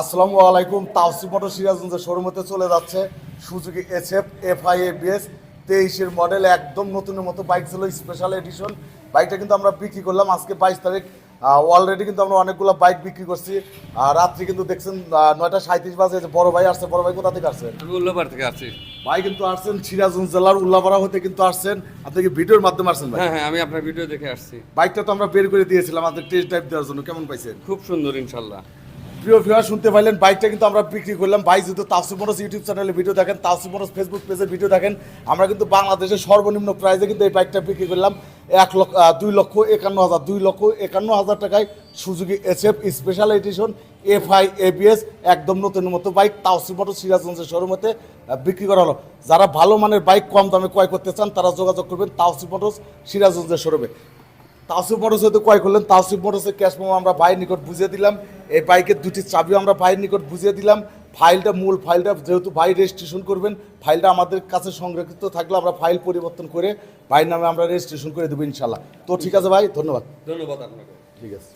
আসসালামু আলাইকুম। তাওসিফ মোটর সিরাজগঞ্জের শোরুমেতে চলে যাচ্ছে সুজুকি এসএফ এফআই এবিএস 23-এর মডেল, একদম নতুনের মতো বাইক ছিল, স্পেশাল এডিশন। বাইকটা কিন্তু আমরা বিক্রি করলাম আজকে 22 তারিখ। অলরেডি কিন্তু আমরা অনেকগুলো বাইক বিক্রি করছি। রাত্রি কিন্তু দেখছেন 9:37 বাজে। যে বড় ভাই আসছে, বড় ভাই কোথা থেকে আসছেন? আমি উল্লাপাড়া থেকে আসছি। ভাই কিন্তু আসছেন সিরাজগঞ্জ জেলার উল্লাপাড়া হতে কিন্তু আসছেন। আপনি কি ভিডিওর মাধ্যমে আসছেন ভাই? হ্যাঁ, আমি আপনার ভিডিও দেখে আসছি। বাইকটা তো আমরা বের করে দিয়েছিলাম আপনাদের টেস্ট ড্রাইভ দেওয়ার জন্য, কেমন পাইছেন? খুব সুন্দর ইনশাল্লাহ। প্রিয় ভিউয়ার, শুনতে পাইলেন, বাইকটা কিন্তু আমরা বিক্রি করলাম। ভাই যেহেতু তাওসিফ মোটরস ইউটিউব চ্যানেলে ভিডিও দেখেন, তাওসিফ মোটরস ফেসবুক পেজে ভিডিও দেখেন, আমরা কিন্তু বাংলাদেশের সর্বনিম্ন প্রাইসে কিন্তু এই বাইকটা বিক্রি করলাম 2,51,000 টাকায়। Suzuki SF special edition FI ABS, একদম নতুন মতো বাইক তাওসিফ মোটরস সিরাজগঞ্জের শোরুমেতে বিক্রি করা হলো। যারা ভালো মানের বাইক কম দামে ক্রয় করতে চান তারা যোগাযোগ করবেন তাওসিফ মোটরস সিরাজগঞ্জের শোরুমে। তাওসিফ মোটরস হয়তো ক্রয় করলেন, তাওসিফ মোটরসের ক্যাশ মেমো আমরা ভাইয়ের নিকট বুঝিয়ে দিলাম। এই বাইকের দুটি চাবিও আমরা ভাইয়ের নিকট বুঝিয়ে দিলাম। মূল ফাইলটা যেহেতু ভাই রেজিস্ট্রেশন করবেন, ফাইলটা আমাদের কাছে সংরক্ষিত থাকলে আমরা ফাইল পরিবর্তন করে ভাইয়ের নামে আমরা রেজিস্ট্রেশন করে দেবো ইনশাল্লাহ। তো ঠিক আছে ভাই, ধন্যবাদ। ধন্যবাদ আপনাকে। ঠিক আছে।